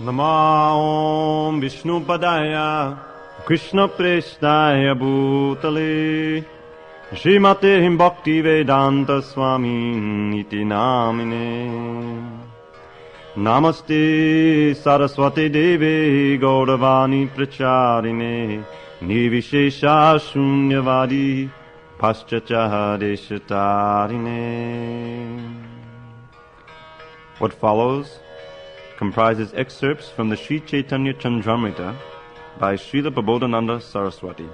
Nama Om Vishnu Padaya Krishna Preshtaya Bhutale Srimate Bhakti Vedanta Swami Iti Namine Namaste Saraswati Devi Gauravani Pracharine Nirvishesha Shunyavadi Paschacha Deshatarine. What follows comprises excerpts from the Sri Caitanya Candramrta by Srila Prabodhananda Saraswati.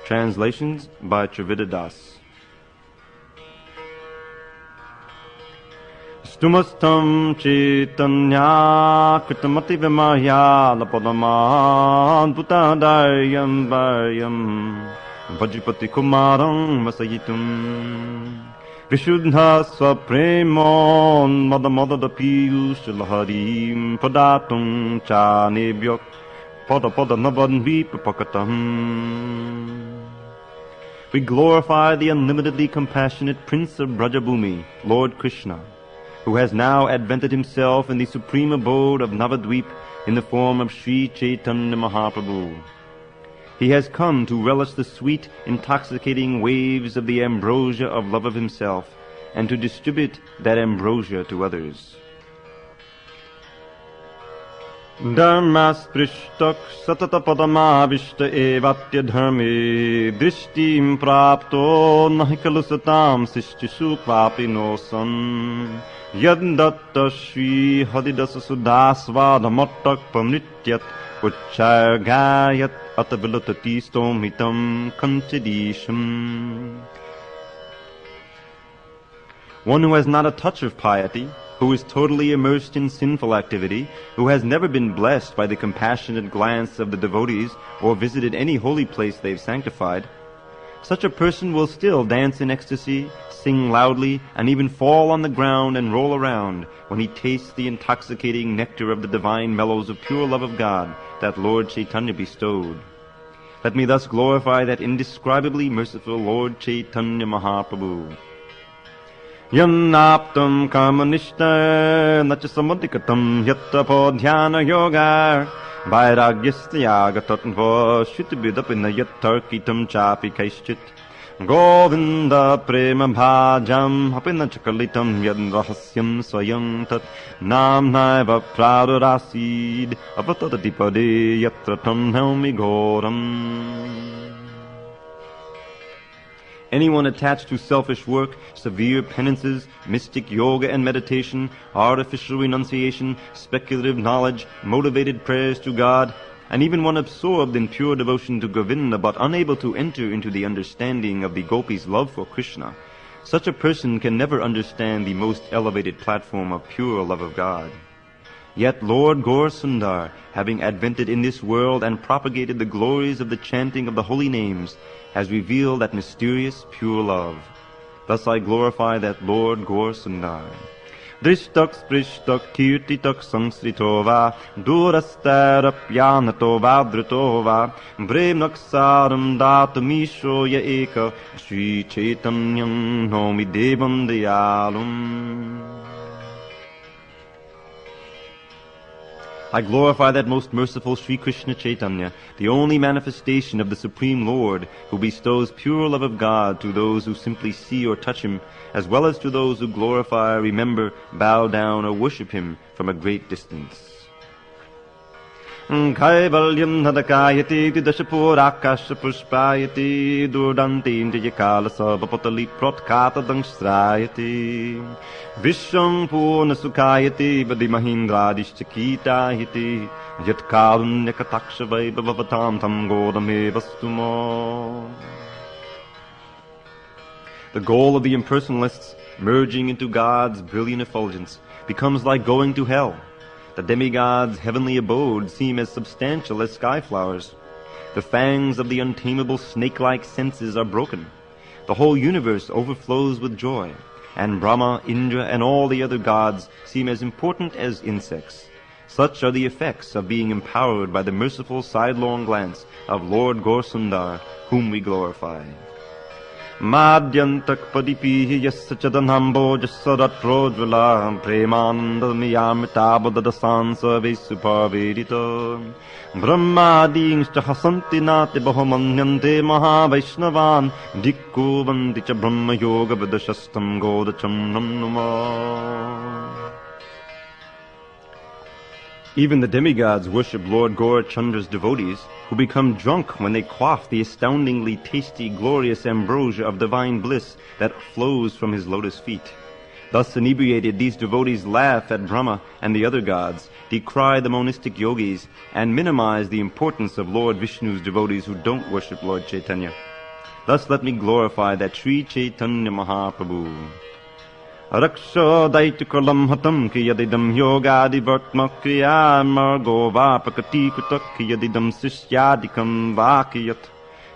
Translations by Dravida dasa. Stumastam Caitanya Kritamati Vimahya Lapadaman Putadaryam Varyam Vajripati Kumaram Vasayitum Vishuddha Swapremon Madamada Piyush Laharim Padatum Cha Nebyok Pada Navan Vipapakatam. We glorify the unlimitedly compassionate Prince of Vrajabhumi, Lord Krishna, who has now advented himself in the supreme abode of Navadvip in the form of Sri Caitanya Mahaprabhu. He has come to relish the sweet, intoxicating waves of the ambrosia of love of himself, and to distribute that ambrosia to others. Dharmas prishtak satata padamavishta evatya dharme drishtim prapto nahikalusatam sishtishu papinosan yaddatta shri hadidasa sudasvadamattak pamnityat uchayagayat atavilatati stomitam kanchidisham. One who has not a touch of piety, who is totally immersed in sinful activity, who has never been blessed by the compassionate glance of the devotees or visited any holy place they've sanctified, such a person will still dance in ecstasy, sing loudly, and even fall on the ground and roll around when he tastes the intoxicating nectar of the divine mellows of pure love of God that Lord Caitanya bestowed. Let me thus glorify that indescribably merciful Lord Caitanya Mahaprabhu. Yannaptam kamanishta nachasamadikatam yattapo dhyana yoga vairagyastyagattatva shritibidapina yattarkitam chapi kaischit Govinda prema bhajam apina chakalitam yadrahasyam swayam tat namnaiva pradurasid apatatipade yatratam helmi goram. Anyone attached to selfish work, severe penances, mystic yoga and meditation, artificial renunciation, speculative knowledge, motivated prayers to God, and even one absorbed in pure devotion to Govinda but unable to enter into the understanding of the Gopis' love for Krishna, such a person can never understand the most elevated platform of pure love of God. Yet Lord Gaur Sundar, having advented in this world and propagated the glories of the chanting of the holy names, has revealed that mysterious pure love. Thus I glorify that Lord Gaur Sundar. Drishtak sprishtak kirtitak sangsrito va durastarapyanato va drito va bremnaksaram datamisho ya eka Sri Caitanyam nomi devam dayalum. I glorify that most merciful Sri Krishna Caitanya, the only manifestation of the Supreme Lord, who bestows pure love of God to those who simply see or touch Him, as well as to those who glorify, remember, bow down, or worship Him from a great distance. Kaivalyam nadakayati didashapurākasha pushpayati durdantim jayakala sabapatali protkata dangshrayati visham purna sukhayati vadimahindradishchakitayati yatkarunyakatakshavai bhavatam tam godame vastumo. The goal of the impersonalists, merging into God's brilliant effulgence, becomes like going to hell. The demigods' heavenly abodes seem as substantial as sky flowers. The fangs of the untamable snake-like senses are broken. The whole universe overflows with joy, and Brahma, Indra, and all the other gods seem as important as insects. Such are the effects of being empowered by the merciful sidelong glance of Lord Gaur Sundar, whom we glorify. Madhyantak padipihi yasachadanambo jasaratrojvala premanandamiyamritabodadasansa vesupavedita brahmadinshcha hasanti nati bahumanyante mahavaishnavan dikku vandicha brahma yoga vidashastam godacham namnuma. Even the demigods worship Lord Gaurachandra's devotees, who become drunk when they quaff the astoundingly tasty, glorious ambrosia of divine bliss that flows from his lotus feet. Thus inebriated, these devotees laugh at Brahma and the other gods, decry the monistic yogis, and minimize the importance of Lord Vishnu's devotees who don't worship Lord Caitanya. Thus let me glorify that Sri Chaitanya Mahaprabhu. Raksha daitikalam hatam kiyadidam yogadivartma kriya margo vapakati kutak kiyadidam sisyadikam vakiyat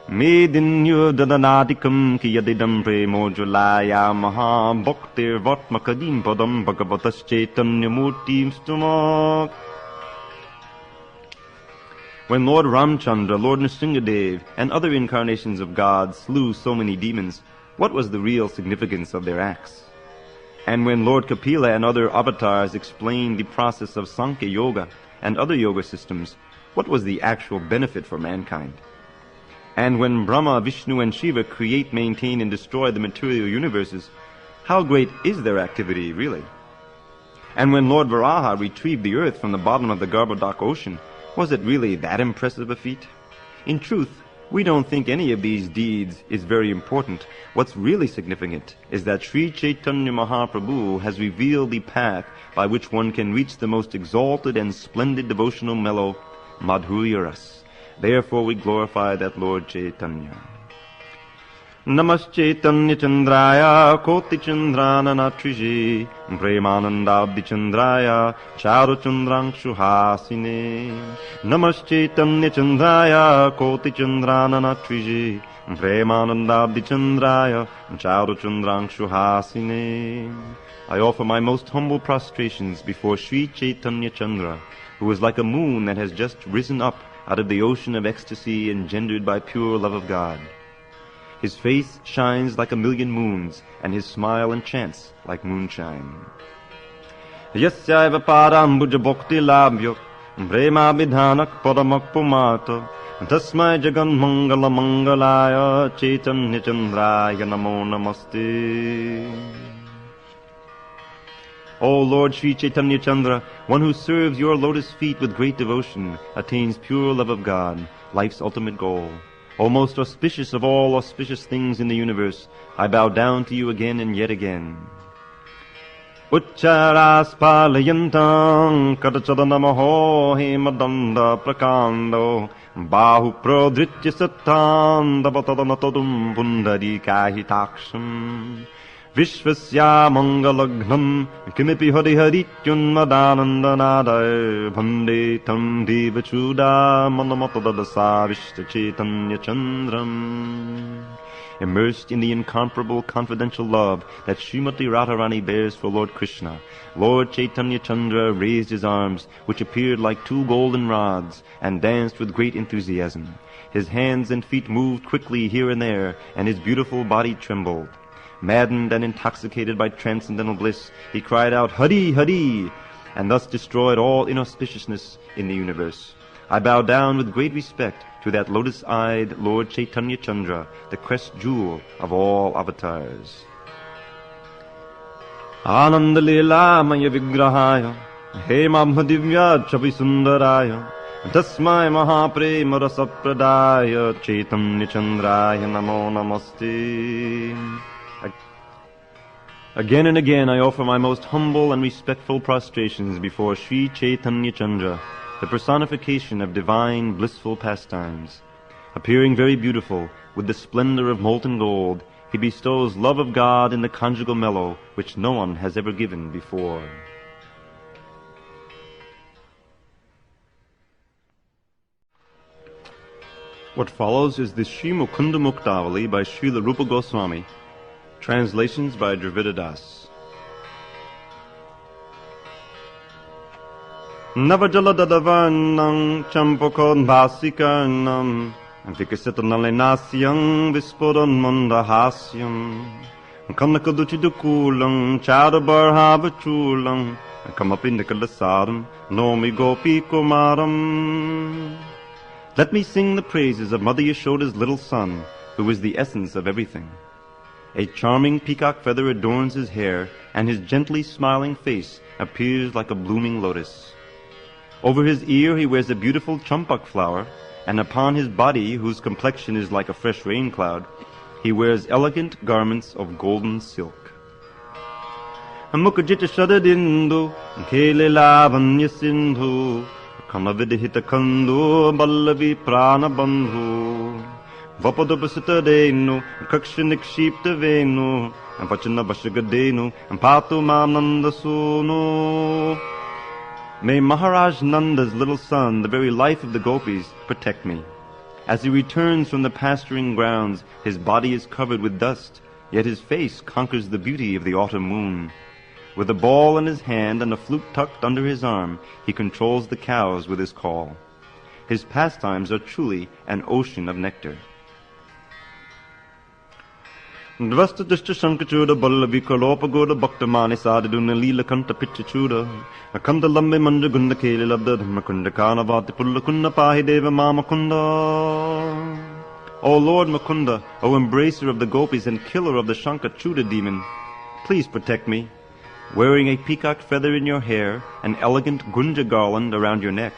medinyu dadanadikam kiyadidam premojulaya maha bhaktir vatmakadim padam bhagavatas chaitanya murtim stumak. When Lord Ramchandra, Lord Nrsingadev, and other incarnations of God slew so many demons, what was the real significance of their acts? And when Lord Kapila and other avatars explained the process of Sankhya Yoga and other yoga systems, what was the actual benefit for mankind? And when Brahma, Vishnu, and Shiva create, maintain, and destroy the material universes, how great is their activity really? And when Lord Vraja retrieved the earth from the bottom of the Garbhodak ocean, was it really that impressive a feat? In truth, we don't think any of these deeds is very important. What's really significant is that Sri Chaitanya Mahaprabhu has revealed the path by which one can reach the most exalted and splendid devotional mellow, Madhurya Ras. Therefore we glorify that Lord Chaitanya. Namaschetanya Chandraya Koti Chandrana Natriji Premanandabdi Chandraya Charu Chandrangshu Hasine Namaschetanya Chandraya Koti Chandrana Natriji Premanandabdi Chandraya Charu Chandrangshu Hasine. I offer my most humble prostrations before Sri Chaitanya Chandra, who is like a moon that has just risen up out of the ocean of ecstasy engendered by pure love of God. His face shines like a million moons, and his smile enchants like moonshine. Yasyaiva parambuja bhakti labhyo prema vidhanak paramak pumata tasmai jagan mangala mangalaya chaitanya chandraya namo namaste. O Lord Sri Chaitanya Chandra, one who serves your lotus feet with great devotion, attains pure love of God, life's ultimate goal. O most auspicious of all auspicious things in the universe, I bow down to you again and yet again. Ucharas palayantam katachadanamoho hemadanda prakando bahu prodritya sattam davatadanakodum bundari kahitaksham Vishvasya mangalagnam kimipi hari harityunmadanandanadaya bhande tam devachuda manamatadadasa vishta chaitanya chandram. Immersed in the incomparable confidential love that Srimati Radharani bears for Lord Krishna, Lord Chaitanya Chandra raised his arms, which appeared like two golden rods, and danced with great enthusiasm. His hands and feet moved quickly here and there, and his beautiful body trembled. Maddened and intoxicated by transcendental bliss, he cried out, Hari, Hari, and thus destroyed all inauspiciousness in the universe. I bow down with great respect to that lotus-eyed Lord Chaitanya Chandra, the crest jewel of all avatars. Antya-lila maya vigrahaya hemabhadivya chavisundaraya tasmai mahaprema rasapradaya Chaitanya Chandraya namo namaste. Again and again I offer my most humble and respectful prostrations before Sri Chaitanya Chandra, the personification of divine, blissful pastimes. Appearing very beautiful, with the splendor of molten gold, he bestows love of God in the conjugal mellow, which no one has ever given before. What follows is the Sri Mukunda Muktavali by Srila Rupa Goswami. Translations by Dravida dasa. Navajaladadavarnam champakon bhasikarnam Vikasitanalinasyam vispodan mandahasyam Kanakaduchidukulang Chadabarhavachulang Kamapindikalasaram Nomi Gopi Kumaram. Let me sing the praises of Mother Yashoda's little son, who is the essence of everything. A charming peacock feather adorns his hair, and his gently smiling face appears like a blooming lotus. Over his ear he wears a beautiful champak flower, and upon his body, whose complexion is like a fresh rain cloud, he wears elegant garments of golden silk. Mukajita shadadindu, kele lavanya sindhu, kamavidhita kandu, ballavi prana bandhu. Vapadabasita denu, kakshanikshipta venu, and vachana vashagadenu, and patu mananda sunu. May Maharaj Nanda's little son, the very life of the gopis, protect me. As he returns from the pasturing grounds, his body is covered with dust, yet his face conquers the beauty of the autumn moon. With a ball in his hand and a flute tucked under his arm, he controls the cows with his call. His pastimes are truly an ocean of nectar. Dvasta dishta shankachuda ballavi kalopagoda bhaktamani sadiduna lila kanta pichachuda akanda lambe manja gunda keli labda dhammakunda kanavati pullakunda pahi deva mamakunda. O Lord Mukunda, O embracer of the gopis and killer of the Shankachuda demon, please protect me. Wearing a peacock feather in your hair, an elegant gunja garland around your neck,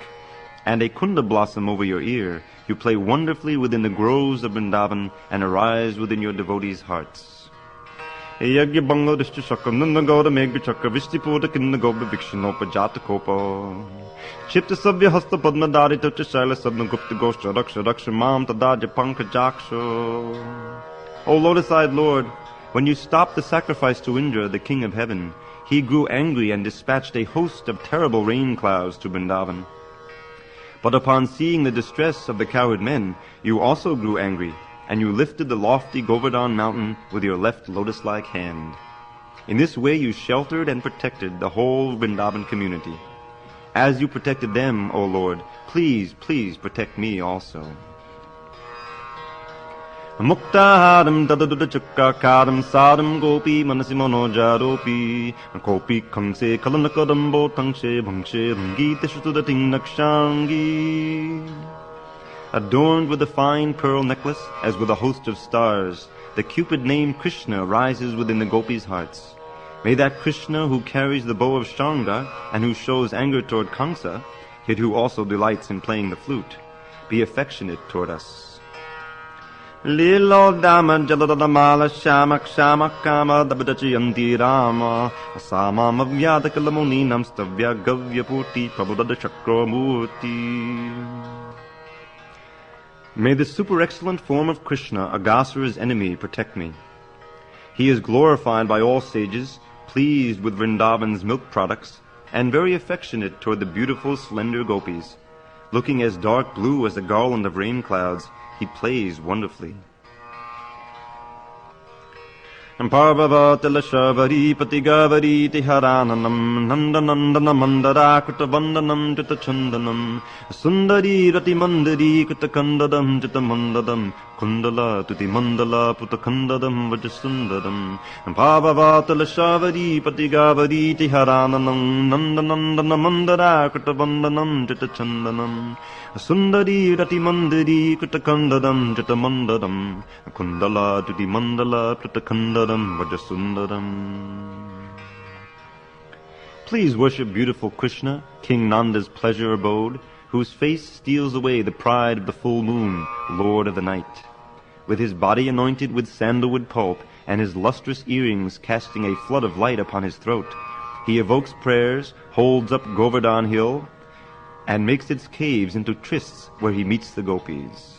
and a kunda blossom over your ear, you play wonderfully within the groves of Vrindavan and arise within your devotees' hearts. Yagya bango dishtu shakam nanda gauda megha chakra vishtiputa kinda gopa vikshanopa jata kopa chipta sabya hasta padmadari tutta shaila sabna gupta gosha raksha raksha mam tadaja panka jaksha. O lotus-eyed Lord, when you stopped the sacrifice to Indra, the king of heaven, he grew angry and dispatched a host of terrible rain clouds to Vrindavan. But upon seeing the distress of the cowherd men, you also grew angry, and you lifted the lofty Govardhan mountain with your left lotus-like hand. In this way you sheltered and protected the whole Vrindavan community. As you protected them, O Lord, please, please protect me also. Muktaharam tadaduda chukkakaram sadam gopi manasi manojaropi kopi kamse kalanakadambo tangshe bhangshe rangita shutudating nakshangi. Adorned with a fine pearl necklace as with a host of stars, the Cupid named Krishna rises within the gopis' hearts. May that Krishna who carries the bow of Shanga and who shows anger toward Kamsa, yet who also delights in playing the flute, be affectionate toward us. Lilo dama jaladamala shamak shamak kama dabadachi anti rama asama mavyada kalamoni namstavya gavya puti prabhudada chakramurti. May the super excellent form of Krishna, Agasura's enemy, protect me. He is glorified by all sages, pleased with Vrindavan's milk products, and very affectionate toward the beautiful slender gopis. Looking as dark blue as a garland of rain clouds, he plays wonderfully. Parvavatala Shavari Patigavari Tiharananam Nandanandana Mandara Kutavandanam Jitachandanam Sundari Rati Mandari Kutakandadam Jitamandadam Kundala Tuti Mandala Putakandadam Vajasundadam Parvavatala Shavari Patigavari Tiharananam Nandanandana Mandara Kutavandanam Jitachandanam Sundari Rati Mandari Kutakandadam Jitamandadam Kundala Tuti Mandala Putakandadam. Please worship beautiful Krishna, King Nanda's pleasure abode, whose face steals away the pride of the full moon, Lord of the night. With his body anointed with sandalwood pulp and his lustrous earrings casting a flood of light upon his throat, he evokes prayers, holds up Govardhan hill, and makes its caves into trysts where he meets the gopis.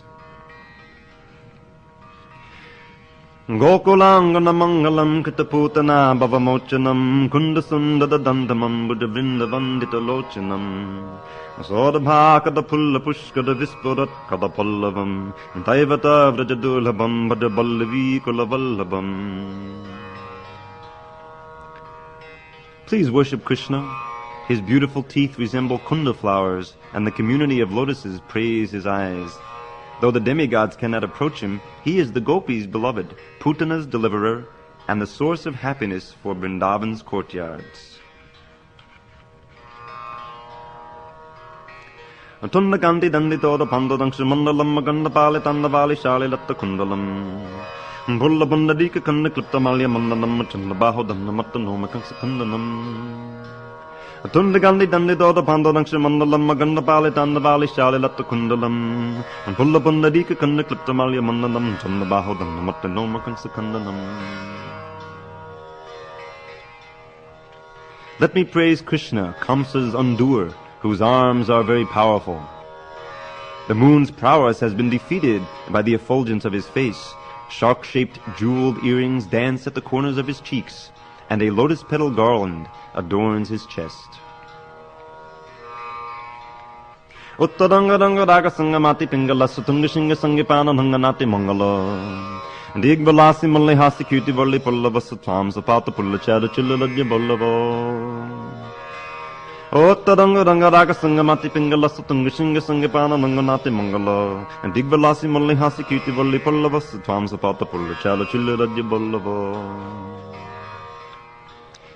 Gokulangana mangalam kitaputana bhavamochanam kundasundada dandamam buddha vrindavandita lochanam sodabhakada pulla pushkada vispurat kada pallavam daivata vrajadulabam bada ballavi kulavallabam. Please worship Krishna. His beautiful teeth resemble kunda flowers, and the community of lotuses praise his eyes. Though the demigods cannot approach him, he is the Gopis' beloved, Putana's deliverer, and the source of happiness for Vrindavan's courtyards. Tunda Gandhi Dandito the Pandodangshu Mandalam Maganda Pali Tandavali Shali Latta Kundalam Bulla Bundadika Kanda Kliptamalya Mandalam Chandabaho Danamatanoma Kansakandanam Tunda Gandhi Dandito the Pandodangshu Mandalam Maganda Pali Tandavali Shali Latta Kundalam Bulla Bundadika Kanda Kliptamalya Mandalam Chandabaho Danamatanoma Kansakandanam. Let me praise Krishna, Kamsa's undoer, whose arms are very powerful. The moon's prowess has been defeated by the effulgence of his face. Shark-shaped jeweled earrings dance at the corners of his cheeks, and a lotus petal garland adorns his chest. Uttadanga raga sangamati pingala sutunga shinga sangipana nanganati mangala. Digbalasi mallihasi cuti valli pullava satvam sapata pullachada chillalajya ballava. Ottadanga Rangaraga Sangamati Pingala Sutunga Shinga Sangapana Nanganati Mangala and Digbalasi Mallihasi Kiti Valli Pallava Satvam Sapata Pulla Chala Chilladya Ballava.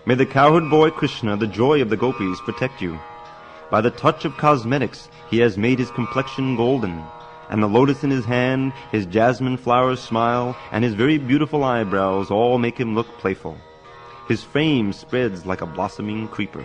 May the cowherd boy Krishna, the joy of the gopis, protect you. By the touch of cosmetics he has made his complexion golden, and the lotus in his hand, his jasmine flowers smile, and his very beautiful eyebrows all make him look playful. His fame spreads like a blossoming creeper.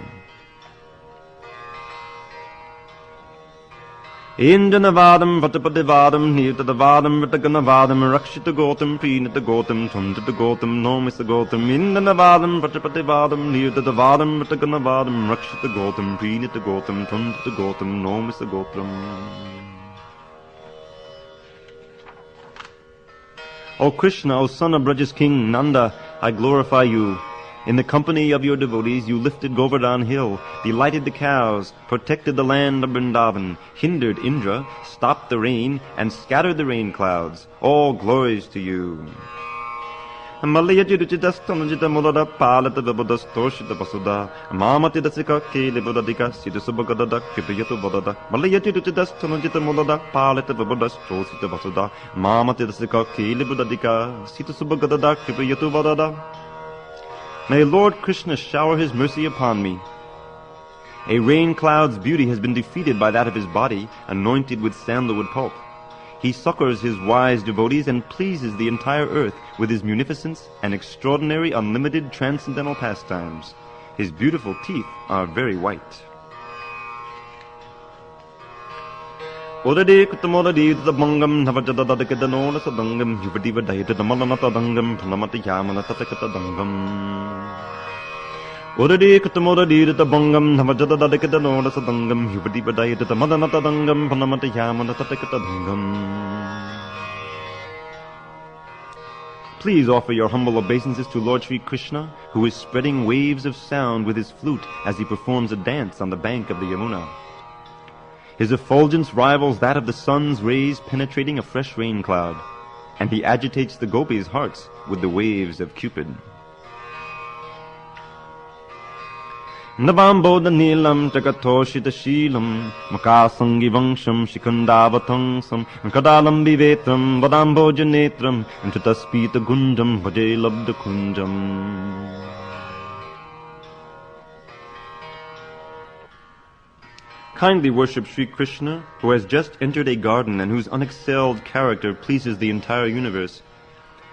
Indanavadam Vatapadivadam Nirtadavadam Vitaganavadam Rakshita Gotam Prinata Gotam Tundata Gotam Nomisa Gotam Indanavadam Vatapadivadam Nirtadavadam Vitaganavadam Rakshita Gotam Prinata Gotam Tundata Gotam Nomisa Gotam. O Krishna, O son of Vraja's king Nanda, I glorify you. In the company of your devotees you lifted Govardhan hill, delighted the cows, protected the land of Vrindavan, hindered Indra, stopped the rain, and scattered the rain clouds. All glories to you. May Lord Krishna shower his mercy upon me. A rain cloud's beauty has been defeated by that of his body, anointed with sandalwood pulp. He succors his wise devotees and pleases the entire earth with his munificence and extraordinary unlimited transcendental pastimes. His beautiful teeth are very white. Odade kutamodadi the bangam navajadadakadanola sadangam yuvadiva dieta the malanata dangam panamata yamana tatakata dangam. Odade kutamodadi the bangam navajadadakadanola sadangam yuvadiva dieta the malanata dangam panamata yamana tatakata dangam. Please offer your humble obeisances to Lord Sri Krishna, who is spreading waves of sound with his flute as he performs a dance on the bank of the Yamuna. His effulgence rivals that of the sun's rays penetrating a fresh rain cloud, and he agitates the gopis' hearts with the waves of Cupid. Navamboda Nilam Jagatoshita Shilam Makasangi Vansham Shikandavatangsam Kadalam Vivetram Vadamboja Netram and Chutaspita Gundam Vaje Labda Kunjam. Kindly worship Sri Krishna, who has just entered a garden and whose unexcelled character pleases the entire universe.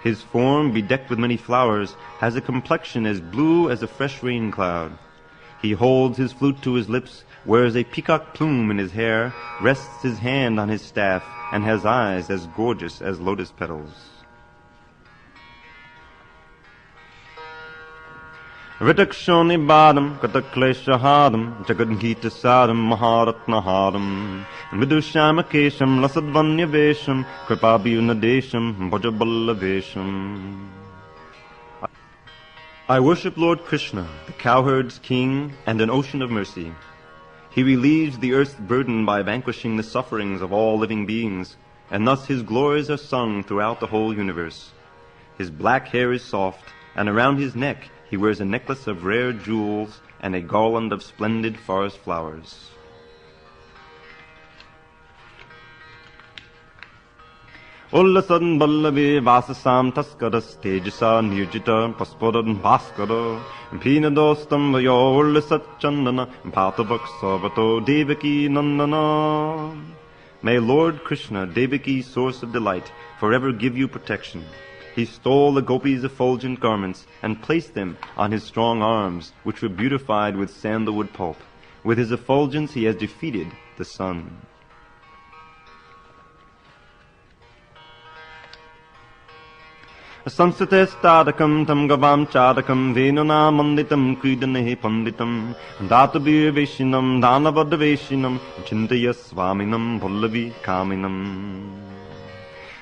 His form, bedecked with many flowers, has a complexion as blue as a fresh rain cloud. He holds his flute to his lips, wears a peacock plume in his hair, rests his hand on his staff, and has eyes as gorgeous as lotus petals. Ritakshoni badam katakleshahadam jagadgita sadam maharatnahadam vidushamakesham lasadvanyavesham kripabhyunadesham bhajaballavesham. I worship Lord Krishna, the cowherd's king and an ocean of mercy. He relieves the earth's burden by vanquishing the sufferings of all living beings, and thus his glories are sung throughout the whole universe. His black hair is soft, and around his neck he wears a necklace of rare jewels and a garland of splendid forest flowers. Ullasan Ballavi Vasasam Taskaras Tejasa Nirjita Paspodan Bhaskara Pinadostam Vayo Ullasat Chandana Patavak Savato Devaki Nandana. May Lord Krishna, Devaki's source of delight, forever give you protection. He stole the Gopis' effulgent garments and placed them on his strong arms, which were beautified with sandalwood pulp. With his effulgence he has defeated the sun. Samsatestadakam tam gavam chadakam venuna manditam kridanehe panditam databir veshinam danavada veshinam chintaya swaminam pallavi kaminam.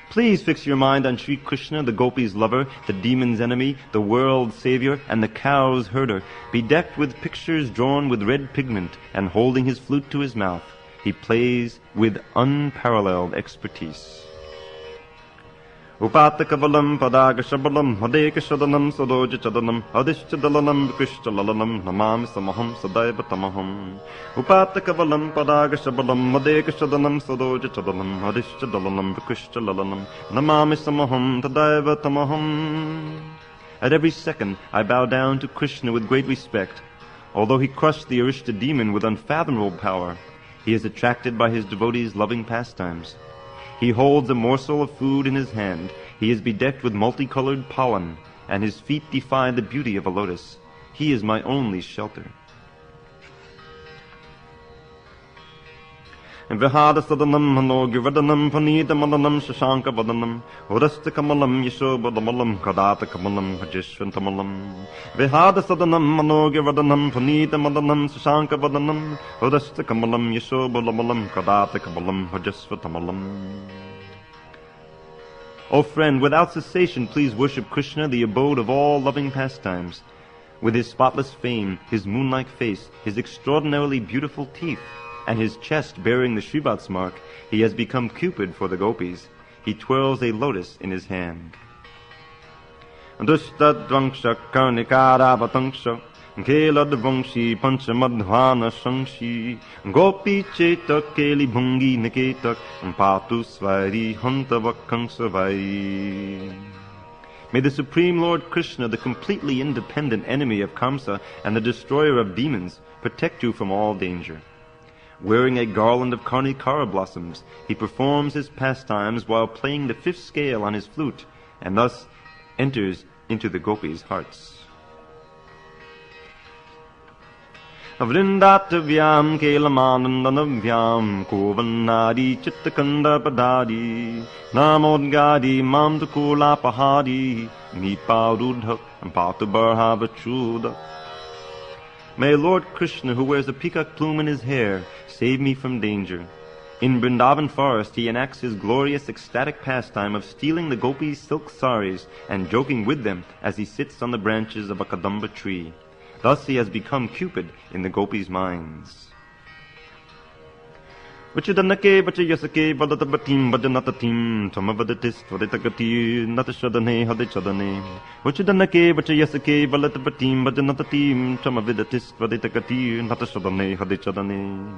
Please fix your mind on Sri Krishna, the gopis' lover, the demon's enemy, the world's savior, and the cow's herder, bedecked with pictures drawn with red pigment and holding his flute to his mouth. He plays with unparalleled expertise. Upatakabalam padagashabalam hadekashadanam sadojachadanam adishchadalanam vikishchalalanam namami samaham sadaiva tamaham. Upatakabalam padagashabalam hadekashadanam sadojachadanam adishchadalanam vikishchalalanam namami samaham sadaiva tamaham. At every second I bow down to Krishna with great respect. Although he crushed the Arishta demon with unfathomable power, he is attracted by his devotees' loving pastimes. He holds a morsel of food in his hand. He is bedecked with multicolored pollen, and his feet defy the beauty of a lotus. He is my only shelter. Vihada sadanam manogivadanam panitamadanam shashanka vadanam urasta kamalam yashobadamalam kadata kamalam hajishvantamalam. Vihada sadanam manogivadanam panitamadanam shashanka vadanam urasta kamalam yashobadamalam kadata kamalam hajishvantamalam. O friend, without cessation please worship Krishna, the abode of all loving pastimes. With his spotless fame, his moon-like face, his extraordinarily beautiful teeth, and his chest bearing the Shrivats mark, he has become Cupid for the gopis. He twirls a lotus in his hand. Dushtadvangsha karnikaravatanksha keladvangshi panchamadhvana shangshi gopi cheta keli bhungi niketak patu svairi hantavakangsavai. May the Supreme Lord Krishna, the completely independent enemy of Kamsa and the destroyer of demons, protect you from all danger. Wearing a garland of karnikara blossoms, he performs his pastimes while playing the fifth scale on his flute, and thus enters into the gopis' hearts. Vrindatavyam kelamanandanavyam kovanadi chittakanda padadi namodgadi mamdukula pahadi niparudha patabarhavachuda. May Lord Krishna, who wears a peacock plume in his hair, save me from danger. In Vrindavan forest he enacts his glorious ecstatic pastime of stealing the gopis' silk saris and joking with them as he sits on the branches of a kadamba tree. Thus he has become Cupid in the gopis' minds. Vachidanake vachayasake vadatabatim vajanatatim tamavadatis vaditagati natashadane hadechadane. Vachidanake vachayasake valatabatim vajanatatim tamavadatis vaditagati natashadane hadechadane.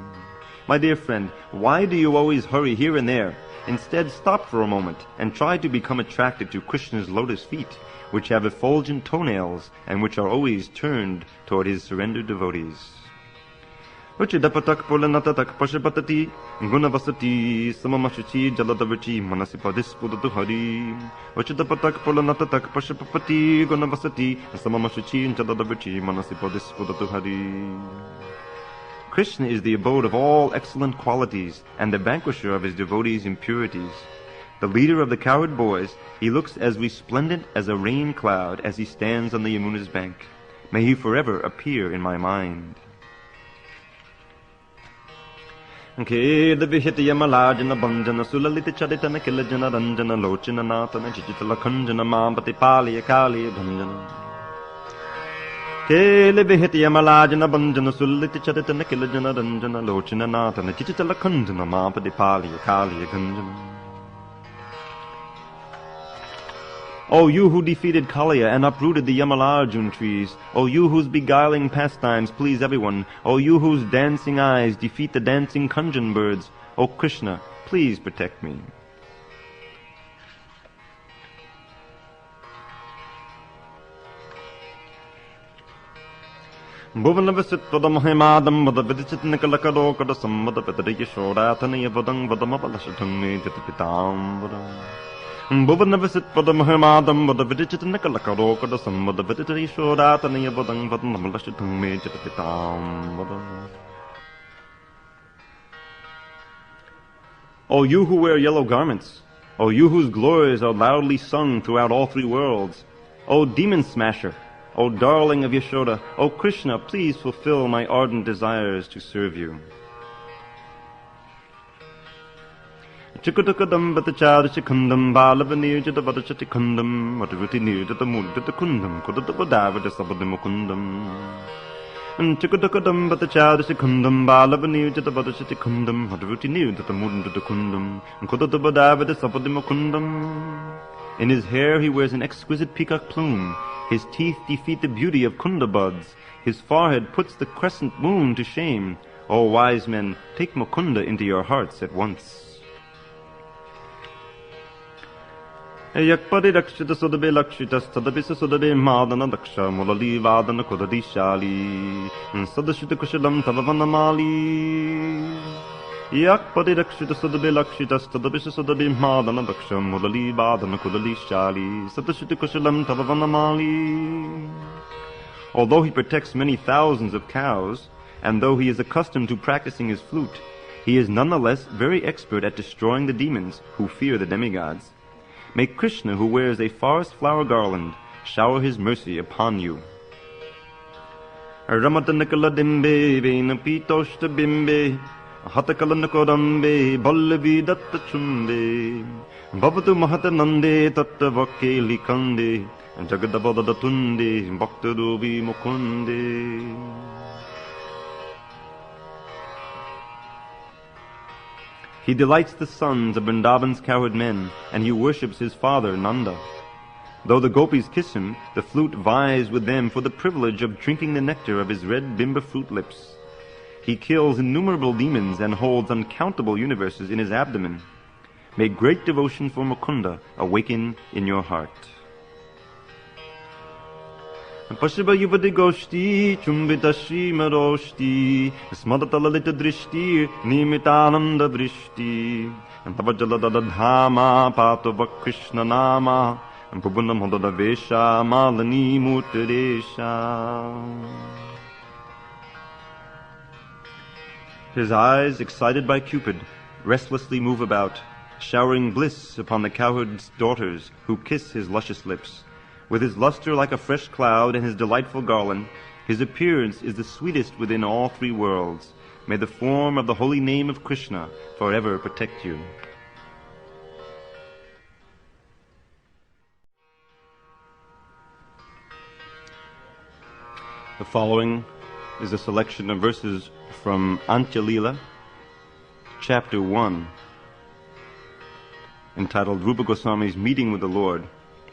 My dear friend, why do you always hurry here and there? Instead, stop for a moment and try to become attracted to Krishna's lotus feet, which have effulgent toenails and which are always turned toward his surrendered devotees. Uchidapatak pulanatatak pashapatati gunavasati samamashuchi jaladavachi manasipadispuddatu hari. Uchidapatak pulanatatak pashapapati gunavasati samamashuchi jaladavachi manasipadispuddatu hari. Krishna is the abode of all excellent qualities and the vanquisher of his devotees' impurities. The leader of the cowherd boys, he looks as resplendent as a rain cloud as he stands on the Yamuna's bank. May he forever appear in my mind. Kedavihityamalajana bandhana sulalita charitana kilajana ranjana lochana natana chichitala khanjana mampati paliya kaliya bhanjana. Kedavihityamalajana bandhana sulalita charitana kilajana ranjana lochana natana chichitala khanjana mampati paliya kaliya bhanjana. O you who defeated Kaliya and uprooted the Yamalarjun trees, O you whose beguiling pastimes please everyone, O you whose dancing eyes defeat the dancing Kunjan birds, O Krishna, please protect me. Bhuvanavasit Vadamahimadam Vadavidichit Nikalakado Kadasam Vadapetadayashodatani Vadang Vadamapalashatami Jatapitam Vadam. Bhuvanavasit Vadamahimadam Vadavidichit Nikalakado Kadasam Vadapetadayashodatani Vadang Vadamapalashatami Jatapitam Vadam. O you who wear yellow garments, O you whose glories are loudly sung throughout all three worlds, O demon smasher, O darling of Yashoda, O Krishna, please fulfill my ardent desires to serve you. Chikutakadam batachadashikundam balavanirjatavatachatikkundam matarutinirjatamurjatakundam kudatabadavadasabadimukundam. Chikutakadam batachadashikundam balavanirjatavatachatikkundam matarutinirjatamurjatakundam kudatabadavadasabadimukundam. In his hair he wears an exquisite peacock plume. His teeth defeat the beauty of kunda buds. His forehead puts the crescent moon to shame. O wise men, take Mukunda into your hearts at once. Yakpari rakshita sudabe lakshitas tadabisa sudabe madana daksha mulali vadana kudadishali sadashita kushalam tavavanamali. Yakpari rakshita sudabe lakshitas tadabisa sudabe madana daksha mulali vadana kudadishali sadashita kushalam tavavanamali. Although he protects many thousands of cows, and though he is accustomed to practicing his flute, he is nonetheless very expert at destroying the demons who fear the demigods. May Krishna, who wears a forest flower garland, shower his mercy upon you. Ramatanakala dimbe vena pitoshta bimbe hatakala nakodambe ballavi datta chumbe bhavatu mahatanande tatta vakke likande jagadabada tunde bhaktarubi mukunde. He delights the sons of Vrindavan's cowherd men, and he worships his father, Nanda. Though the Gopis kiss him, the flute vies with them for the privilege of drinking the nectar of his red bimba fruit lips. He kills innumerable demons and holds uncountable universes in his abdomen. May great devotion for Mukunda awaken in your heart. Pashiba yuvadi goshti, chumbitashi maroshti, smadatalita drishti, nimitananda drishti, and tavajaladadhama, patava Krishna nama, and pubunam hodadavesha, malani mutadesha. His eyes, excited by Cupid, restlessly move about, showering bliss upon the cowherd's daughters who kiss his luscious lips. With his luster like a fresh cloud and his delightful garland, his appearance is the sweetest within all three worlds. May the form of the holy name of Krishna forever protect you. The following is a selection of verses from Antya-lila, chapter 1, entitled Rupa Goswami's Meeting with the Lord.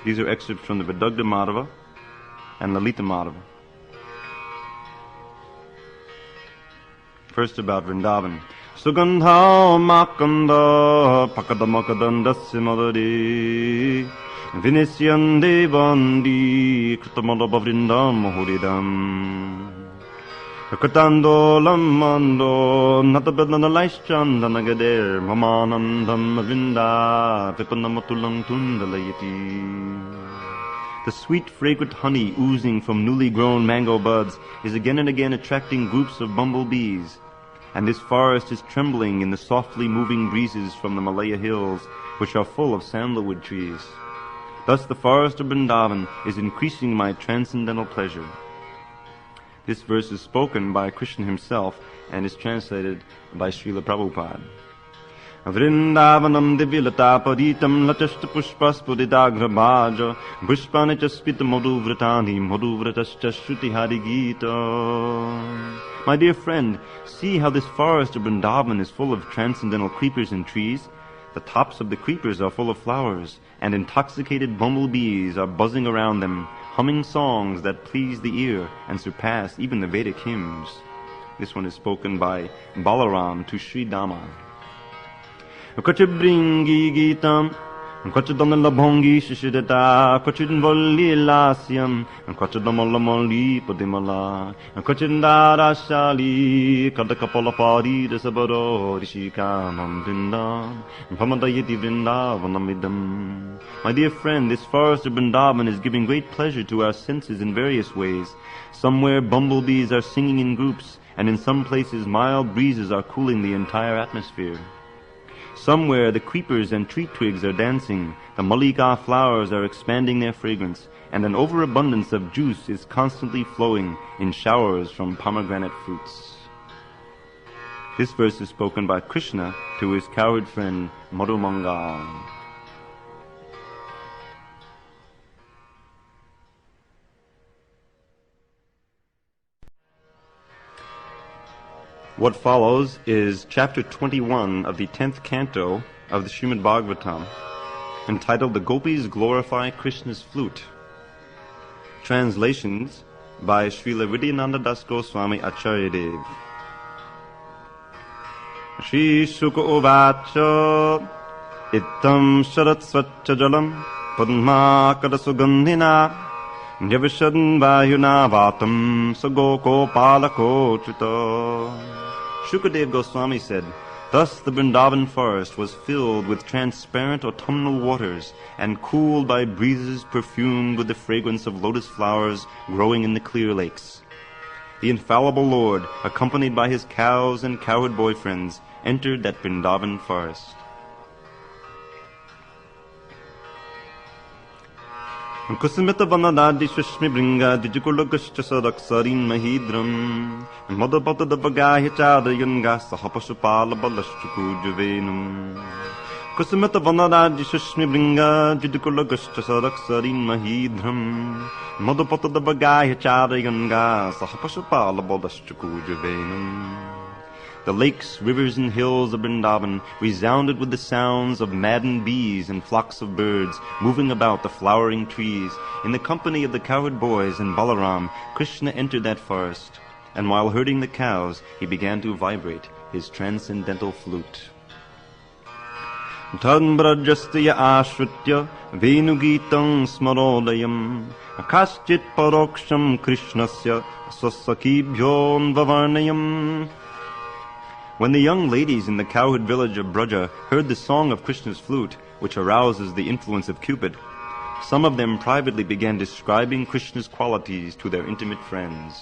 These are excerpts from the Vidagdha Madhava and Lalita Madhava. First about Vrindavan. Sugandha makanda pakadamakadandasya madari vinisyande bandi kritamadaba vrindam muhuridam Katando lamando natabedana laishchandanagadere mamanandam vinda vipanamatulang tundalayati. The sweet fragrant honey oozing from newly grown mango buds is again and again attracting groups of bumblebees, and this forest is trembling in the softly moving breezes from the Malaya hills, which are full of sandalwood trees. Thus the forest of Vrindavan is increasing my transcendental pleasure. This verse is spoken by Krishna himself and is translated by Srila Prabhupada. Vrindavanam divilata paritam latashta pushpaspuridagra bhaja pushpanicha spita moduvratani moduvratascha shruti harigita. My dear friend, see how this forest of Vrindavan is full of transcendental creepers and trees. The tops of the creepers are full of flowers, and intoxicated bumblebees are buzzing around them, humming songs that please the ear and surpass even the Vedic hymns. This one is spoken by Balaram to Sri Dama. Kachibringi Gitam Quachadamala bongi shishidata, quachidin volli lasium, and quachadamala molli podimala, and quachindara shali, kadakapola pari, the sabado, rishikanam vrinda, and pamadayati vrindavanamidam. My dear friend, this forest of Vrindavan is giving great pleasure to our senses in various ways. Somewhere bumblebees are singing in groups, and in some places mild breezes are cooling the entire atmosphere. Somewhere the creepers and tree twigs are dancing, the mallika flowers are expanding their fragrance, and an overabundance of juice is constantly flowing in showers from pomegranate fruits. This verse is spoken by Krishna to his cowherd friend Madhumangal. What follows is chapter 21 of the 10th canto of the Srimad Bhagavatam, entitled The Gopis Glorify Krishna's Flute. Translations by Srila Vidyananda Das Goswami Acharyadev. Shri Shuka Uvacha Ittam Sharat Svacha Jalam Padmakara Sugandhina Nyavishadan Vayuna Vatam Sagoko Palako Chita. Shukadev Goswami said, "Thus the Vrindavan forest was filled with transparent autumnal waters and cooled by breezes perfumed with the fragrance of lotus flowers growing in the clear lakes. The infallible Lord, accompanied by his cows and cowherd boyfriends, entered that Vrindavan forest." Kusamita vanadadi shashmi bringa dijukulagashcha sadaksarin mahidram madapata dabagaya chadayanga sahapashupala balashchukujavenam. Kusamita vanadadi shashmi bringa dijukulagashcha sadaksarin mahidram madapata dabagaya chadayanga sahapashupala balashchukujavenam. The lakes, rivers, and hills of Vrindavan resounded with the sounds of maddened bees and flocks of birds moving about the flowering trees. In the company of the cowherd boys and Balaram, Krishna entered that forest, and while herding the cows, he began to vibrate his transcendental flute. Tadbrajastya ashritya venugitam smarodayam akaschit paroksham krishnasya swasakibhyon vavarnayam. When the young ladies in the cowherd village of Vraja heard the song of Krishna's flute, which arouses the influence of Cupid, some of them privately began describing Krishna's qualities to their intimate friends.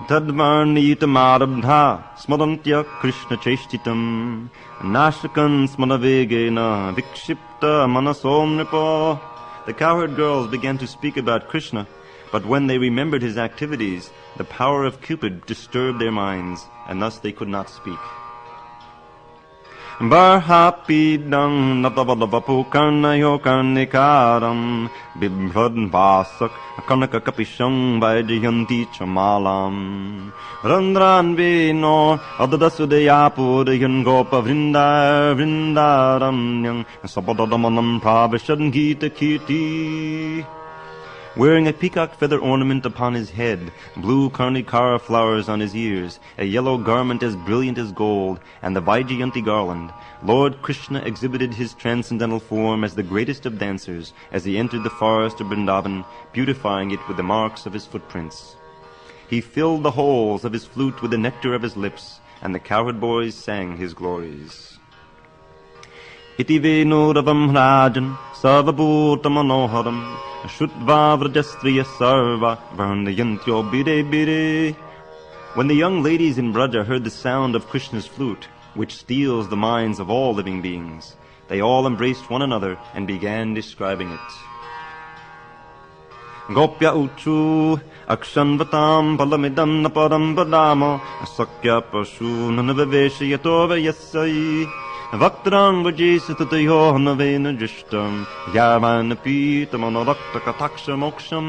Tadvarnitam arabdha smarantya Krishna cheshtitam nashakan smanavegena vikshipta manasomripa. The cowherd girls began to speak about Krishna, but when they remembered his activities, the power of Cupid disturbed their minds, and thus they could not speak. Barhapidang natavadavapu karnayo karnikaram bibhrad vasak karnaka kapisham vaijayanti chamalam randran vino adadasudayapurayan gopa vrindaramnyang sapadadamanam pravishad gita kirti. Wearing a peacock feather ornament upon his head, blue karnikara flowers on his ears, a yellow garment as brilliant as gold, and the Vaijayanti garland, Lord Krishna exhibited his transcendental form as the greatest of dancers as he entered the forest of Vrindavan, beautifying it with the marks of his footprints. He filled the holes of his flute with the nectar of his lips, and the cowherd boys sang his glories. Iti venuravam rajan sarvabhuta manoharam Shutva vrajastriya sarva varnayantyo bide bide. When the young ladies in Vraja heard the sound of Krishna's flute, which steals the minds of all living beings, they all embraced one another and began describing it. Gopya uchu akshanvatam palamidam napadam vadama sakya pashu nanavaveshayato vayasai Vaktran vajisatatayo hanavena jishtam Yarmanapitam anadaktakataksha moksham.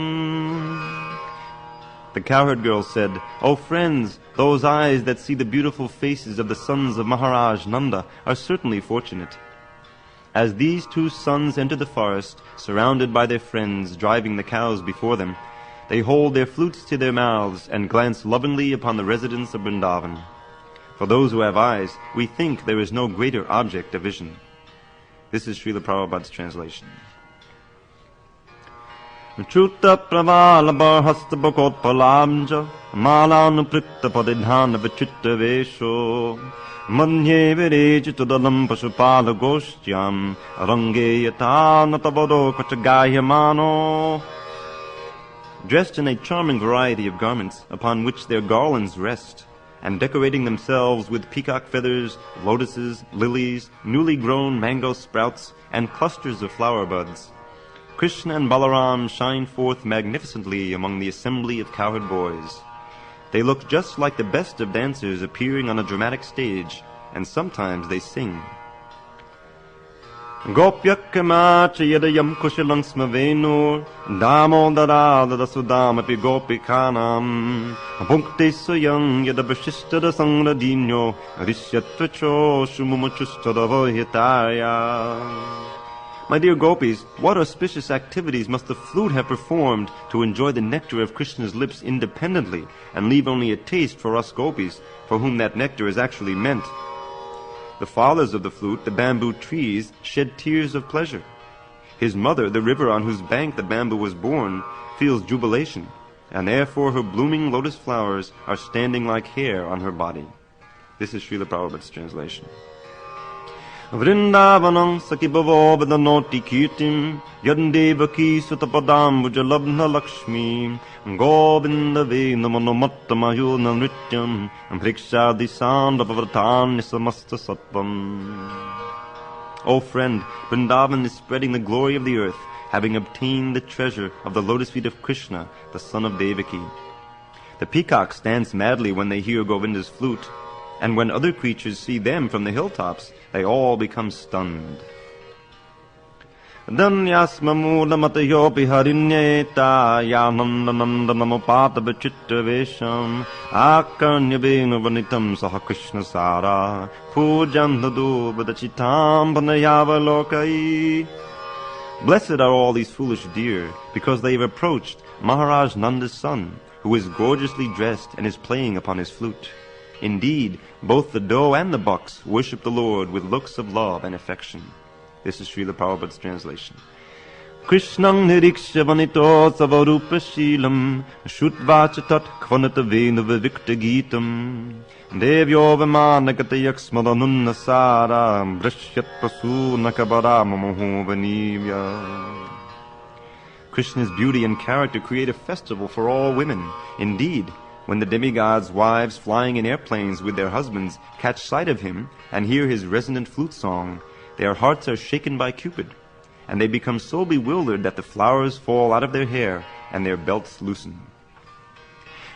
The cowherd girl said, "O friends, those eyes that see the beautiful faces of the sons of Maharaj Nanda are certainly fortunate." As these two sons enter the forest, surrounded by their friends driving the cows before them, they hold their flutes to their mouths and glance lovingly upon the residents of Vrindavan. For those who have eyes, we think there is no greater object of vision. This is Srila Prabhupada's translation. Chuta pravala barhasta bhakot palamja malanu pritta padidhana vichitta vesho manye virejitadalam pasupala goshtyam range natavado kachagayamano. Dressed in a charming variety of garments upon which their garlands rest, and decorating themselves with peacock feathers, lotuses, lilies, newly grown mango sprouts, and clusters of flower buds, Krishna and Balaram shine forth magnificently among the assembly of cowherd boys. They look just like the best of dancers appearing on a dramatic stage, and sometimes they sing. Gopyakamacha yadayam kushalang smavenur damodarada sudamapi gopikanam bhukte suyang yadabhishishtada sangradinyo rishyatvacho shumumuchustadavohitaya. My dear Gopis, what auspicious activities must the flute have performed to enjoy the nectar of Krishna's lips independently and leave only a taste for us Gopis, for whom that nectar is actually meant. The fathers of the flute, the bamboo trees, shed tears of pleasure. His mother, the river on whose bank the bamboo was born, feels jubilation, and therefore her blooming lotus flowers are standing like hair on her body. This is Srila Prabhupada's translation. Vrindavanam sakibhavo badanoti kirtim yadandevaki sutapadam vujalabna lakshmi govinda venamanomattamayo nrityam vrikshadisandavavratan samasta sattvam. O friend, Vrindavan is spreading the glory of the earth, having obtained the treasure of the lotus feet of Krishna, the son of Devaki. The peacocks dance madly when they hear Govinda's flute, and when other creatures see them from the hilltops, they all become stunned. Danyasmamudamatayopi harinyeta yanandanandanamopata vichittravesham akarnyavena vanitam saha Krishna sara pujandadu vadachitam panayavalokai. Blessed are all these foolish deer, because they have approached Maharaj Nanda's son, who is gorgeously dressed and is playing upon his flute. Indeed, both the doe and the bucks worship the Lord with looks of love and affection. This is Srila Prabhupada's translation. Krishnam niriksha vanito savarupa shilam shutvachatat kvanata venu vivikta gitam devyo vimanagatayak smadanunna sara brishyat prasu nakabara mamoho vanivya. Krishna's beauty and character create a festival for all women. Indeed, when the demigods' wives flying in airplanes with their husbands catch sight of him and hear his resonant flute song, their hearts are shaken by Cupid, and they become so bewildered that the flowers fall out of their hair and their belts loosen.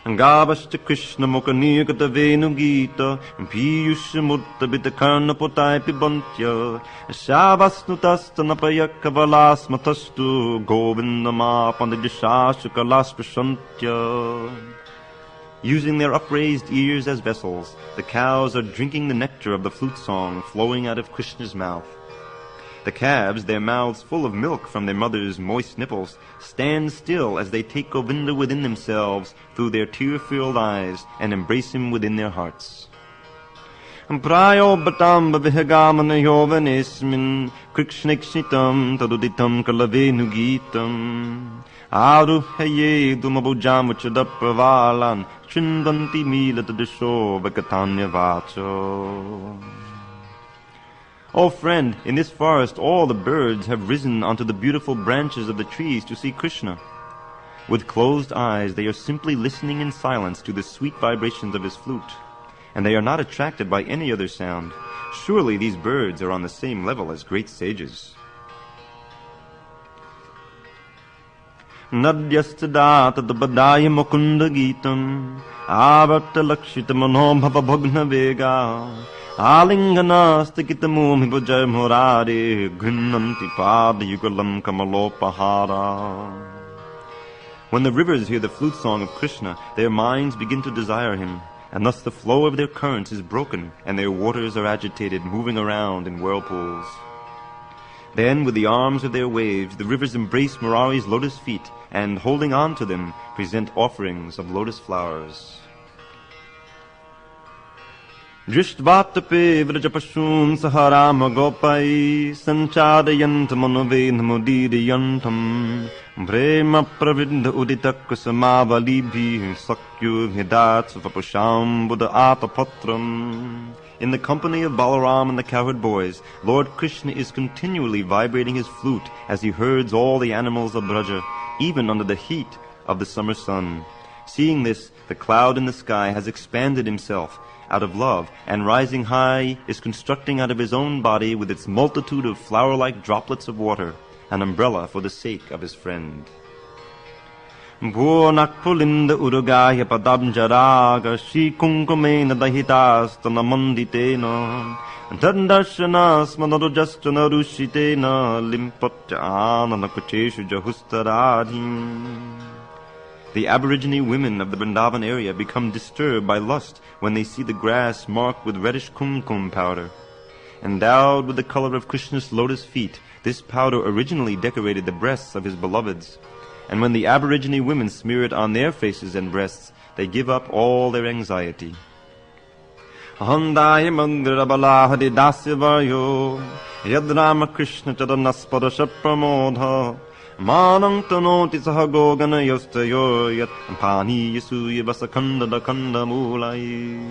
Gavashta Krishna Mokanigata Venugita Piyusha Mutta Bitakarna Potai Pibantya Shavasnutasta Napayakavalasmatastu Govindama Pandijashashakalasprashantya. Using their upraised ears as vessels, the cows are drinking the nectar of the flute song flowing out of Krishna's mouth. The calves, their mouths full of milk from their mother's moist nipples, stand still as they take Govinda within themselves through their tear-filled eyes and embrace him within their hearts. Prayo batam bhavihagamana yovanesmin krikshnikshitam taduditam kalavenugitam aruhaye dumabujamuchadapravalan chindanti milatadisho vakatanya vacho. O friend, in this forest all the birds have risen onto the beautiful branches of the trees to see Krishna. With closed eyes they are simply listening in silence to the sweet vibrations of his flute, and they are not attracted by any other sound. Surely these birds are on the same level as great sages. Nadyastadata dabadaya mukunda gitam avarta lakshita manobhava bhagna vega Alinganastakitamu hipajay murari grinnanti padayugalam kamalopahara. When the rivers hear the flute song of Krishna, their minds begin to desire him, and thus the flow of their currents is broken, and their waters are agitated, moving around in whirlpools. Then, with the arms of their waves, the rivers embrace Murari's lotus feet, and, holding on to them, present offerings of lotus flowers. Drishtvattape vrajapashun saharama gopai sanchadayant manovedhamudiriyantam Brema pravidha uditakusamavalibi sakyu hidatsvapusham buddha apapatram. In the company of Balaram and the cowherd boys, Lord Krishna is continually vibrating his flute as he herds all the animals of Vraja, even under the heat of the summer sun. Seeing this, the cloud in the sky has expanded himself out of love, and rising high is constructing out of his own body with its multitude of flower-like droplets of water an umbrella for the sake of his friend. Bhurnakpulinda urugaya padabjaraga Shri kunkumena dahitastana manditena Dandarshanas manarujastana rushitena Limpatya anana kucheshu jahustaradhim. The Aborigine women of the Vrindavan area become disturbed by lust when they see the grass marked with reddish kumkum powder. Endowed with the color of Krishna's lotus feet, this powder originally decorated the breasts of his beloveds. And when the Aborigine women smear it on their faces and breasts, they give up all their anxiety. Ahandaya mandrabalahadi dasyavaryo Yadrama Krishna chadanaspadasha pramodha Manang tanoti sahagogana yostayo yat pani yasuya vasakanda dakanda mulai.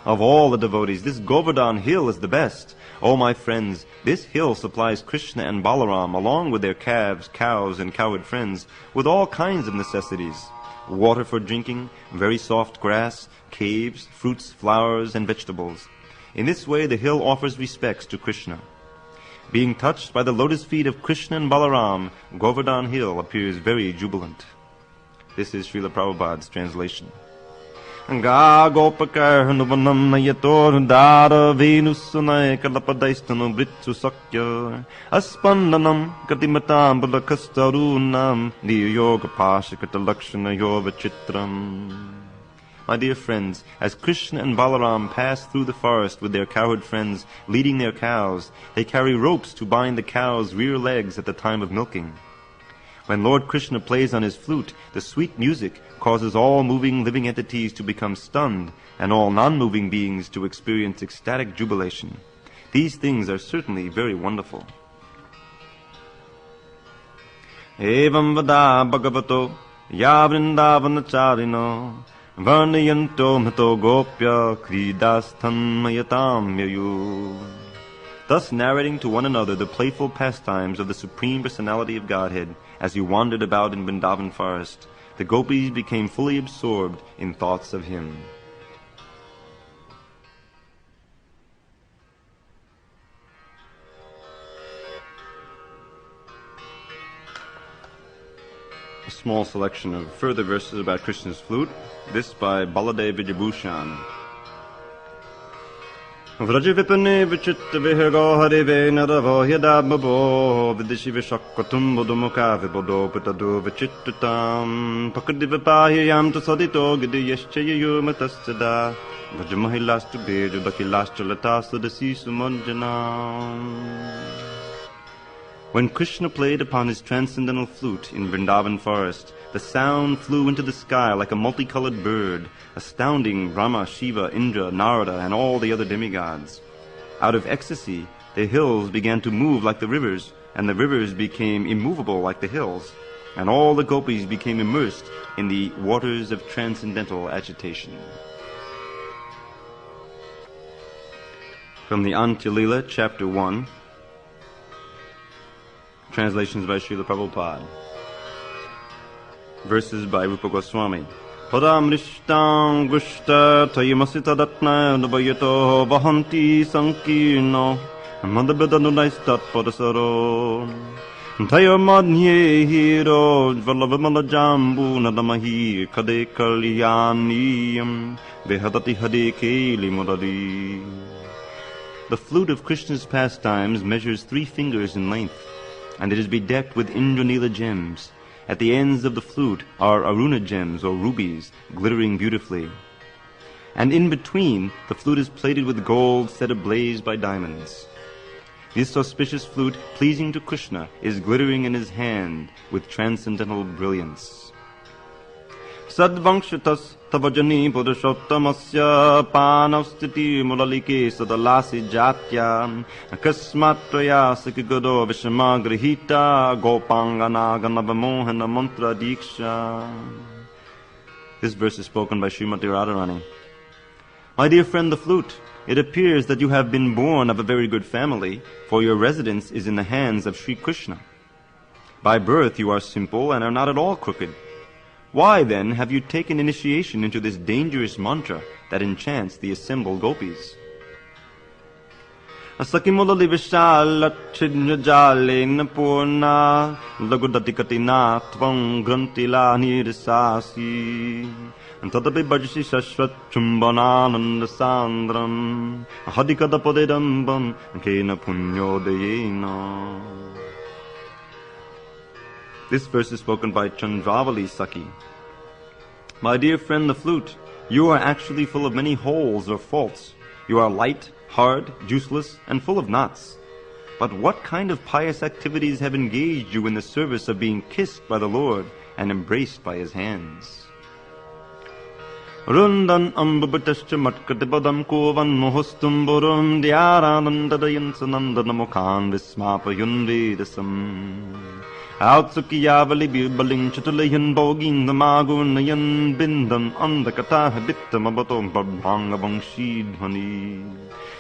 Of all the devotees, this Govardhan hill is the best. O my friends, this hill supplies Krishna and Balaram, along with their calves, cows, and cowherd friends, with all kinds of necessities. Water for drinking, very soft grass, caves, fruits, flowers, and vegetables. In this way the hill offers respects to Krishna. Being touched by the lotus feet of Krishna and Balaram, Govardhan hill appears very jubilant. This is Srila Prabhupada's translation. Ga gopakar nuvanam nayator dara venusunay kalapadaistanu britsu sakya aspandanam katimatam balakastarunam niyoga pashakata lakshana yova chitram. My dear friends, as Krishna and Balaram pass through the forest with their cowherd friends leading their cows, they carry ropes to bind the cows' rear legs at the time of milking. When Lord Krishna plays on his flute, the sweet music causes all moving living entities to become stunned and all non-moving beings to experience ecstatic jubilation. These things are certainly very wonderful. Evam vada bhagavato ya vrindavanacharino varnayanto mhato gopya kridasthan mayatam yayu. Thus narrating to one another the playful pastimes of the Supreme Personality of Godhead as he wandered about in Vrindavan forest, the Gopis became fully absorbed in thoughts of him. A small selection of further verses about Krishna's flute, this by Baladev Vijabhushan. Vraja vipane vichitta vihago harive naravo hyadababo vidishi vishakvatum bodumukha vibodo pitadu vichittatam pakadivipahyayam to sadito gidiyashchayayu matastada vajamahilastu beju dakilashchalata sadasi sumanjanam. When Krishna played upon his transcendental flute in Vrindavan forest, the sound flew into the sky like a multicolored bird, astounding Brahma, Shiva, Indra, Narada, and all the other demigods. Out of ecstasy, the hills began to move like the rivers, and the rivers became immovable like the hills, and all the gopis became immersed in the waters of transcendental agitation. From the Antya-lila, Chapter 1, translations by Srila Prabhupada. Verses by Rupa Goswami. Paramrishtam gushta tayamasita datna nubayato vahanti sankirno madabedanonaistat padasaro tayamadhye hiro valavamala jambu nadamahi kade kalyaniyam vehadati hade keli mudadi. The flute of Krishna's pastimes measures 3 fingers in length, and it is bedecked with Antya-lila gems. At the ends of the flute are Aruna gems, or rubies, glittering beautifully. And in between, the flute is plated with gold set ablaze by diamonds. This auspicious flute, pleasing to Krishna, is glittering in his hand with transcendental brilliance. Sadvangshutas tavajani purushottamasya panavstiti mulalike sadalasi jatya kasmatraya sikigado vishamagrihita gopangana ganavamohana mantra diksha. This verse is spoken by Srimati Radharani. My dear friend the flute, it appears that you have been born of a very good family, for your residence is in the hands of Sri Krishna. By birth you are simple and are not at all crooked. Why, then, have you taken initiation into this dangerous mantra that enchants the assembled gopis? Asakimulali vishalatchidnyajalena purna lagudadikatina tvam grantila nirasasi tadapi bhajasi shashvat chumbanananda sandram hadikadapadedambam kena punyodayena. This verse is spoken by Candramrta Saki. My dear friend the flute, you are actually full of many holes or faults. You are light, hard, juiceless, and full of knots. But what kind of pious activities have engaged you in the service of being kissed by the Lord and embraced by His hands? Rundan ambabatascha matkatipadam kovan mohostum burum dyaranandadayan sanandanamukhan vismapayun vedasam. Outsukiyavali birbaling chatulayhan bogin namagunayan bindam andakata habittam abatom barbhangabangshidhani.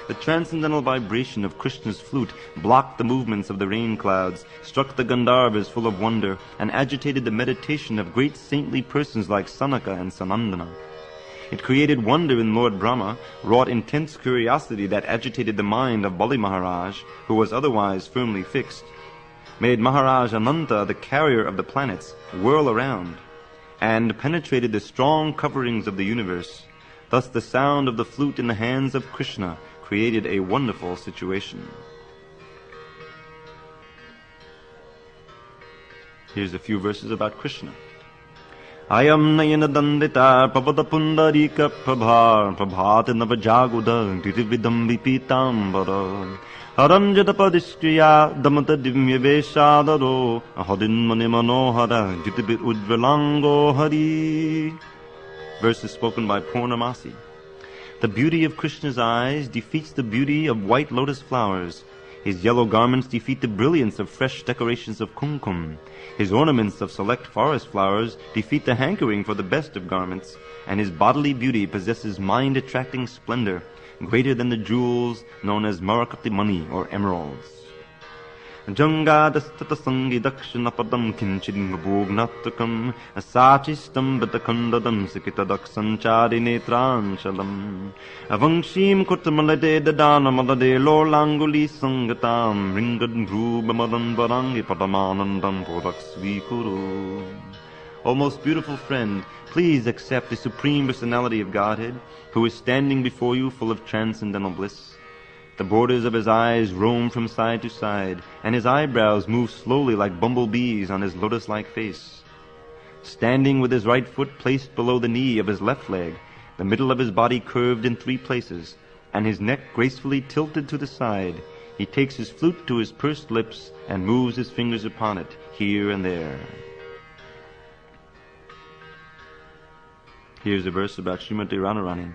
The transcendental vibration of Krishna's flute blocked the movements of the rain clouds, struck the Gandharvas full of wonder, and agitated the meditation of great saintly persons like Sanaka and Sanandana. It created wonder in Lord Brahma, wrought intense curiosity that agitated the mind of Bali Maharaj, who was otherwise firmly fixed, made Maharaj Ananta, the carrier of the planets, whirl around, and penetrated the strong coverings of the universe. Thus the sound of the flute in the hands of Krishna created a wonderful situation. Here's a few verses about Krishna. Ayam nayana dandita papada pundarika prabhar prabhata navajaguda ditividam vipitambara haranjatapadishkriya damata divya veshadaro ahadinmani manohara jitibit ujvalango hari. Verse is spoken by Purnamasi. The beauty of Krishna's eyes defeats the beauty of white lotus flowers. His yellow garments defeat the brilliance of fresh decorations of kumkum. His ornaments of select forest flowers defeat the hankering for the best of garments. And his bodily beauty possesses mind-attracting splendor, greater than the jewels known as Marakati money or emeralds. Jangadastatha sangi dakshanapadam kinchid mabhugnatakam asachistam batakandadam sikitadak sanchari netranshalam avangshim kurtamalade dadana malade lolanguli sangatam ringad bhrubamadan varangi padamanandam puraksvikuru. O most beautiful friend, please accept the Supreme Personality of Godhead, who is standing before you full of transcendental bliss. The borders of his eyes roam from side to side, and his eyebrows move slowly like bumblebees on his lotus-like face. Standing with his right foot placed below the knee of his left leg, the middle of his body curved in 3 places, and his neck gracefully tilted to the side, he takes his flute to his pursed lips and moves his fingers upon it, here and there. Here's a verse about Srimati Radharani.